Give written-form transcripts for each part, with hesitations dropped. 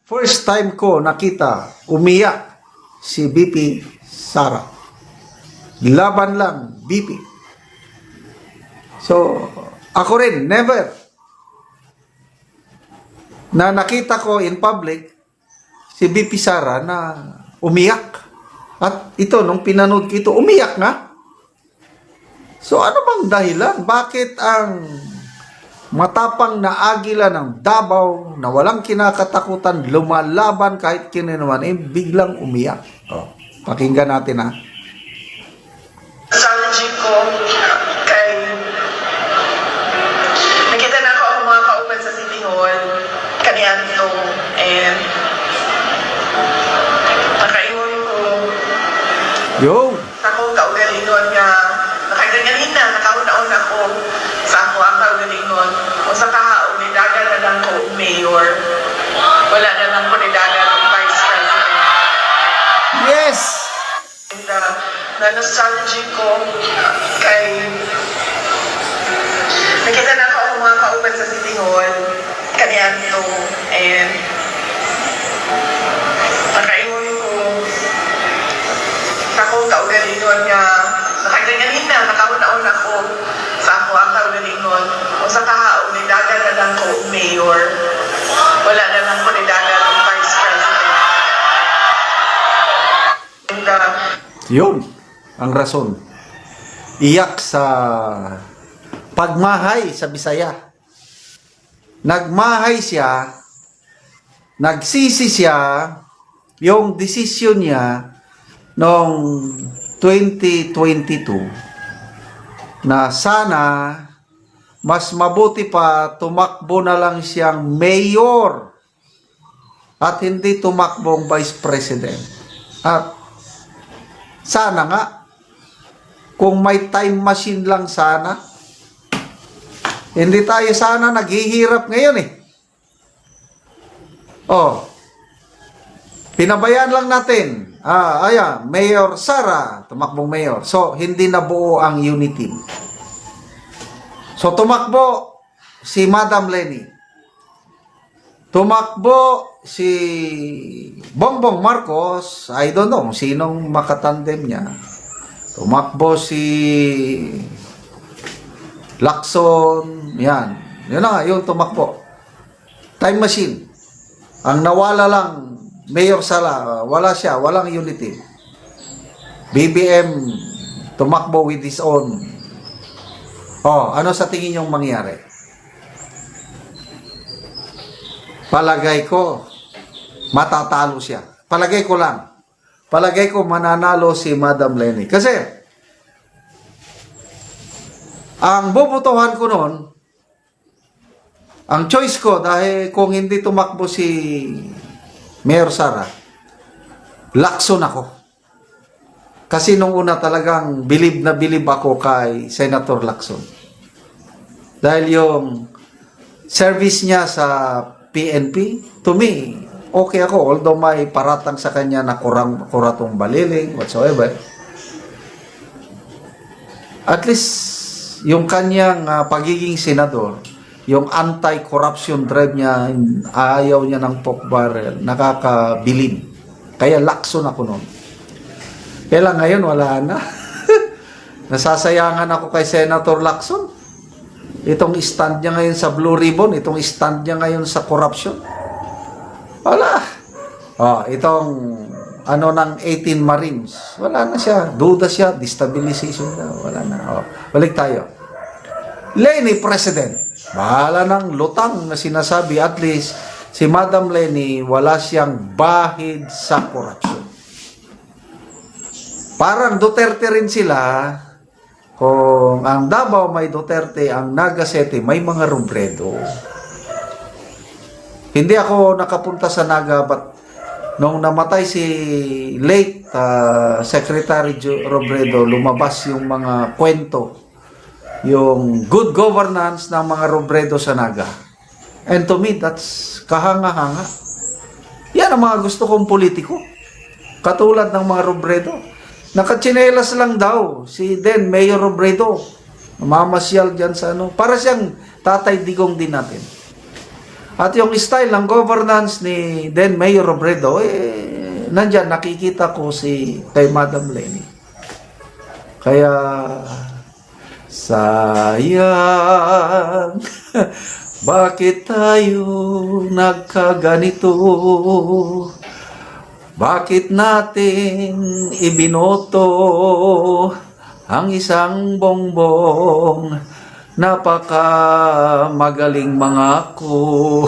First time ko nakita umiyak si BP Sara. Laban lang, BP. So, ako rin, never na nakita ko in public si BP Sara na umiyak. At ito, nung pinanood ko ito, umiyak nga. So, ano bang dahilan? Bakit ang matapang na agila ng Davao na walang kinakatakutan, lumalaban kahit kinanuman, biglang umiyak? Oh, pakinggan natin ha. Challenge ko kay nakita na ako ang mga kauban sa City Hall kaniyan to and nakaingon ko Yo! ako kaugalingon nga nakaganyanin na nakauna-un ako sa ako ang kaugalingon o sa kahaon ni dagan na lang ko mayor wala na lang ko ni dagan ang vice president. Yes! Na nostalgic ko kay nakita na ako ang mga kauban sa City Hall kaniyan to and nakaingon ko ako kaugalingon nga nakaganyanin na nakauna-un ako sa ako ang kaugalingon o sa kahaon ni dagan na lang ko mayor wala na lang ko ni dagan ang vice president. And Yun ang rason. Iyak sa pagmahay sa Bisaya. Nagmahay siya, nagsisi siya yung desisyon niya noong 2022 na sana mas mabuti pa tumakbo na lang siyang mayor at hindi tumakbong vice president. At sana nga, kung may time machine lang sana, hindi tayo sana naghihirap ngayon eh. Oh, pinabayaan lang natin. Ayan, Mayor Sara, tumakbong mayor. So, hindi nabuo ang unit team. So, tumakbo si Madam Leni. Tumakbo si Bongbong Marcos, I don't know sinong makatandem niya. Tumakbo si Lacson, yan. Yun na nga, yung tumakbo. Time machine. Ang nawala lang, Mayor Sala, wala siya, walang unity. BBM, tumakbo with his own. Oh, ano sa tingin niyong mangyari? Palagay ko, matatalo siya. Palagay ko lang. Palagay ko mananalo si Madam Leni. Kasi, ang bobotohan ko noon, ang choice ko, dahil kung hindi tumakbo si Mayor Sara, Lacson ako. Kasi nung una talagang bilib na bilib ako kay Senator Lacson. Dahil yung service niya sa PNP, to me, okay ako. Although may paratang sa kanya na kuratong baliling, whatsoever. At least, yung kanyang pagiging senador, yung anti-corruption drive niya, ayaw niya ng pork barrel, nakakabilib. Kaya Lacson ako noon. Kaya lang ngayon, wala na. Nasasayangan ako kay Senator Lacson. Itong stand niya ngayon sa Blue Ribbon, itong stand niya ngayon sa corruption. Wala. Oh, itong ano ng 18 Marines, wala na siya. Duda siya, destabilization na, wala na. Oh, balik tayo. Leni President. Bahala ng lutang na sinasabi, at least si Madam Leni wala siyang bahid sa corruption. Parang Duterte rin sila. Kung ang Davao may Duterte, ang Naga City may mga Robredo. Hindi ako nakapunta sa Naga, but nung namatay si late Secretary Robredo, lumabas yung mga kwento, yung good governance ng mga Robredo sa Naga. And to me, that's kahanga-hanga. Yan ang mga gusto kong politiko. Katulad ng mga Robredo. Nakatsinelas lang daw si Mayor Robredo. Mamasyal dyan sa ano. Para siyang Tatay Digong din natin. At yung style ng governance ni then Mayor Robredo, nandyan nakikita ko kay Madam Lenny. Kaya, sayang, bakit tayo nagkaganito? Bakit natin ibinoto ang isang bongbong? Napaka magaling mangako.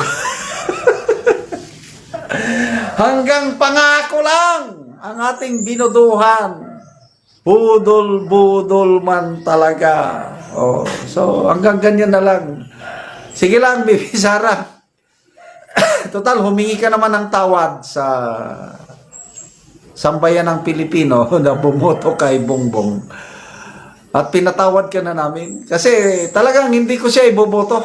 Hanggang pangako lang ang ating binuduhan. Budol-budol man talaga. Oh, so hanggang ganyan na lang. Sige lang, Bibi Sara. Total, humingi ka naman ng tawad sa sambayan ng Pilipino na bumoto kay Bongbong. At pinatawad ka na namin. Kasi talagang hindi ko siya iboboto.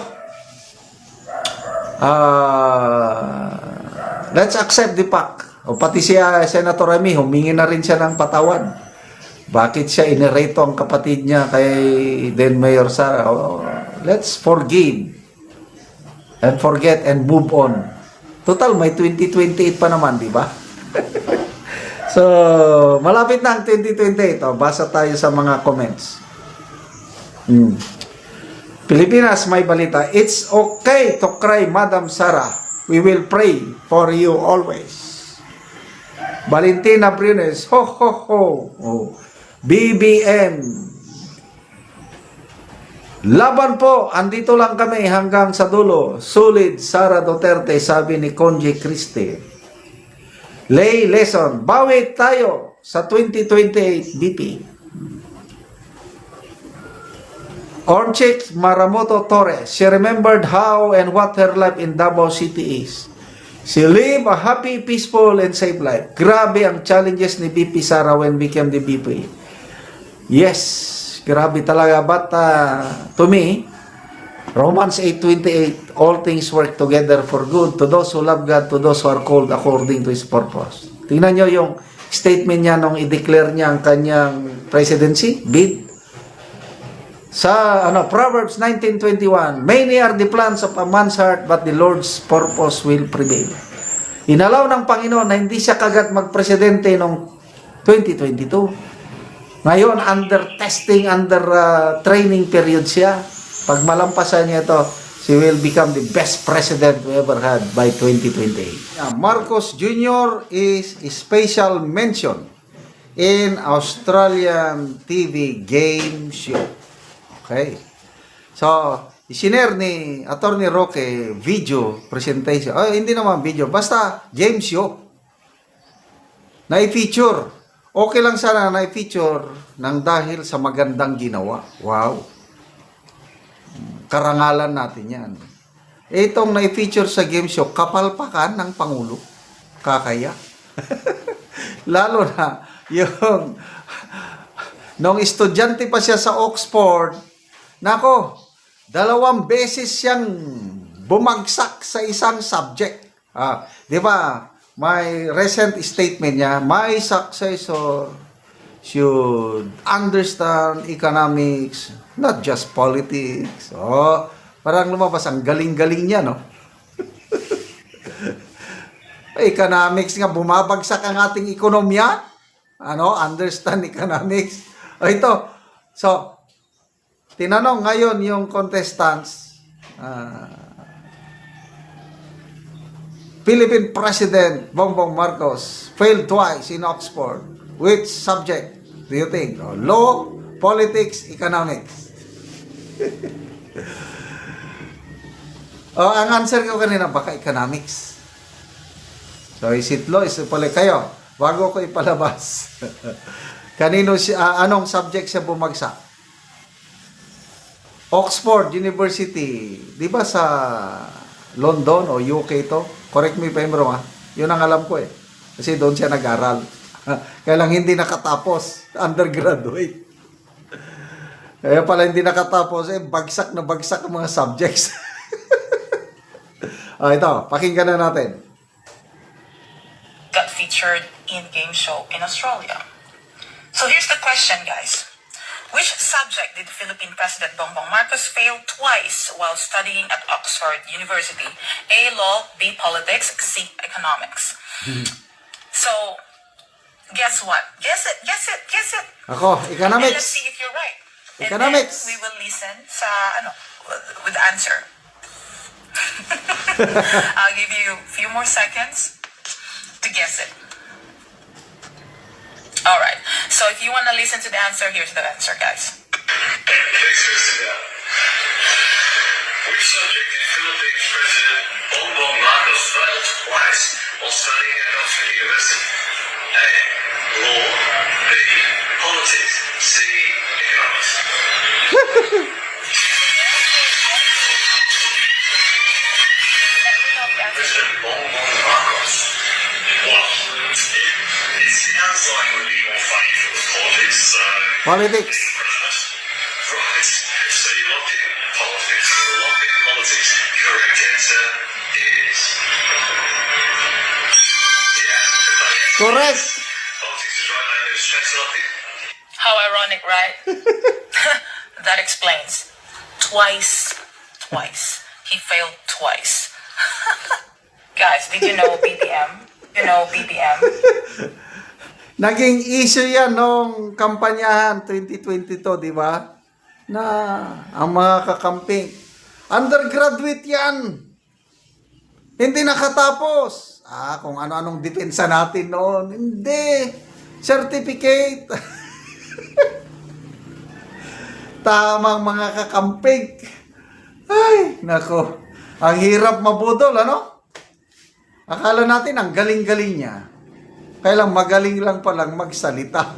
Let's accept the fact. O pati siya, Senator Remy, humingi na rin siya ng patawad. Bakit siya inireto ang kapatid niya kay then Mayor Sara? Let's forgive and forget and move on. Total, may 2028 pa naman, di ba? So, malapit na ang 2028. Basa tayo sa mga comments. Pilipinas, may balita. It's okay to cry, Madam Sara. We will pray for you always. Valentina Briones, ho ho ho. Oh. BBM. Laban po, andito lang kami hanggang sa dulo. Sulit, Sara Duterte, sabi ni Conje Christie. Lay lesson, bawi tayo sa 2028 BP. Orchik Maramoto Torres, she remembered how and what her life in Davao City is. She lived a happy, peaceful, and safe life. Grabe ang challenges ni BP Sara when became the BP. Yes, grabe talaga. But to me, Romans 8:28, all things work together for good to those who love God, to those who are called according to His purpose. Tingnan nyo yung statement niya nung i-declare niya ang kanyang presidency, bid. Sa Proverbs 19:21, many are the plans of a man's heart, but the Lord's purpose will prevail. Inalaw ng Panginoon na hindi siya kagat magpresidente noong 2022. Ngayon, under testing, under training period siya. Pag malampasan niya ito, she will become the best president we ever had by 2028. Marcos Jr. is a special mention in Australian TV game show. Okay. So, isinare ni Attorney Roque video presentation. Hindi naman video. Basta game show. Na-feature. Okay lang sana na-feature nang dahil sa magandang ginawa. Wow. Karangalan natin yan. Itong na-feature sa game show, kapalpakan ng Pangulo. Kakaya. Lalo na yung nung estudyante pa siya sa Oxford, nako, 2 beses siyang bumagsak sa isang subject. Di ba? My recent statement niya, my successor should understand economics, not just politics. Parang lumabas, ang galing-galing niya, no? Economics nga, bumabagsak ang ating ekonomiya. Understand economics. Ito. So, tinanong ngayon yung contestants, Philippine President Bongbong Marcos failed twice in Oxford. Which subject do you think? Law, politics, economics. Ang answer ko kanina, baka economics. So, is it law? Is it politics? Kayo, bago ko ipalabas. Kanino siya, anong subject siya bumagsak? Oxford University. Di ba sa London o UK to? Correct me if I'm wrong, Yun ang alam ko eh. Kasi doon siya nag-aral. Kaya lang hindi nakatapos. Undergraduate. Kaya pala hindi nakatapos. Bagsak na bagsak ang mga subjects. Ito, pakinggan na natin. Got featured in game show in Australia. So here's the question, guys. Which subject did Philippine President Bongbong Marcos fail twice while studying at Oxford University? A. Law, B. Politics, C. Economics. So, guess what? Guess it, guess it, guess it. Ako, And let's economics. see if you're right. And Economics. then we will listen sa, with answer. I'll give you a few more seconds to guess it. All right. So if you want to listen to the answer, here's the answer, guys. Please listen up. Which subject did Philippines President Bongbong Marcos fail twice while studying at Oxford University? A. Law. B. Politics. C. Economics. Let me know if the answer. President Bongbong Marcos. Well, it sounds like it would be more funny if it was politics, so... Politics. Right. So you locked in politics. Locked in politics. Correct answer is... Yeah. Correct. Politics is right. My name is Chase Lockett. How ironic, right? That explains. Twice. He failed twice. Guys, did you know BBM? You know BBM? Naging issue yan nung kampanyahan 2022, di ba? Na ang mga kakamping, undergraduate yan. Hindi nakatapos. Kung ano-anong depensa natin noon. Hindi. Certificate. Tamang mga kakamping. Ay, nako. Ang hirap mabudol, ano? Akala natin ang galing-galing niya. Kailang magaling lang palang magsalita.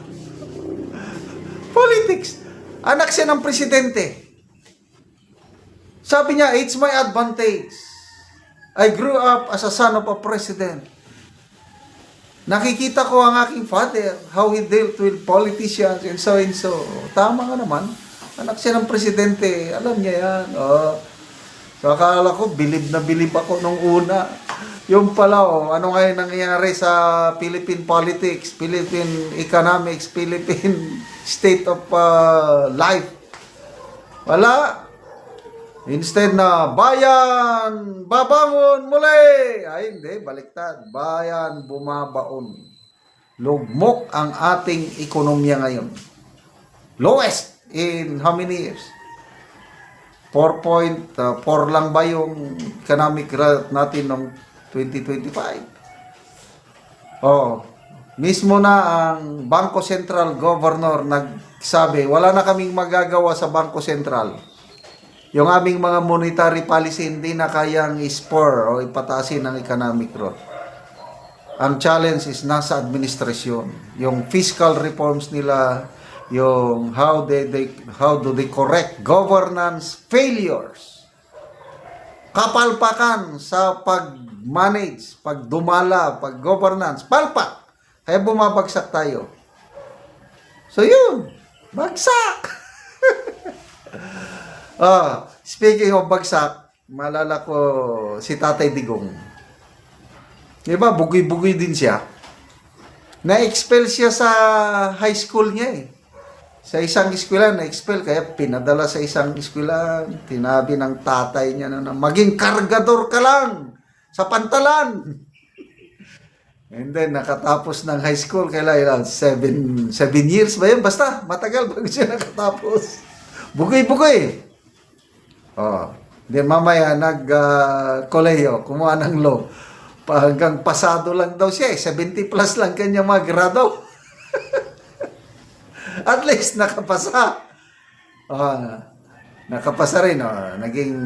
Politics. Anak siya ng presidente. Sabi niya, it's my advantage. I grew up as a son of a president. Nakikita ko ang aking father, how he dealt with politicians and so and so. Tama nga naman. Anak siya ng presidente. Alam niya yan. So akala ko, bilib na bilib ako nung una. Yung pala, ano ngayon nangyayari sa Philippine politics, Philippine economics, Philippine state of life. Wala. Instead na, bayan, babangon muli. Ay, hindi, baliktad. Bayan, bumabaon. Lugmok ang ating ekonomiya ngayon. Lowest in how many years? 4.4 lang ba yung economic growth natin noong 2025? Mismo na ang Bangko Sentral Governor nagsabi, wala na kaming magagawa sa Bangko Sentral. Yung aming mga monetary policy hindi na kayang i-spur o ipatasin ng economic growth. Ang challenge is nasa administrasyon. Yung fiscal reforms nila, yung how do they correct governance failures. Kapalpakan sa pag-manage, pagdumala, pag-governance, palpak. Kaya bumabagsak tayo. So yun, bagsak. Speaking of bagsak, malala ko si Tatay Digong. Diba, bugoy-bugoy din siya. Na-expel siya sa high school niya eh. Sa isang eskwela, na-expel, kaya pinadala sa isang eskwela, tinabi ng tatay niya na maging kargador ka lang sa pantalan. And then, nakatapos ng high school, kailan 7 years ba yun? Basta, matagal bago siya nakatapos. Bugoy-bugoy. Then mamaya, nag-koleyo, kumuha ng law. Hanggang pasado lang daw siya, 70 plus lang kanya mag-grado. At least nakapasa. Nakapasa rin. Naging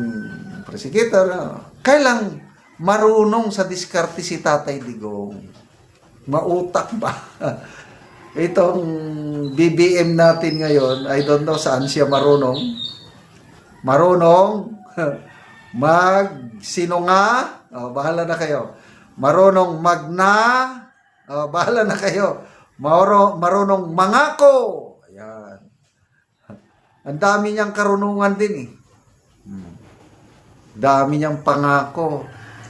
prosecutor. Kailang marunong sa diskarte si Tatay Digong. Mautak ba? Itong BBM natin ngayon, I don't know saan siya marunong. Marunong magsinunga. Bahala na kayo. Marunong magna. Bahala na kayo. Marunong mangako. Ayan. Ang dami niyang karunungan din eh. Dami niyang pangako.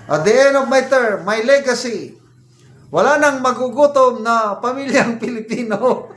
At the end of my term, my legacy, wala nang magugutom na pamilyang Pilipino.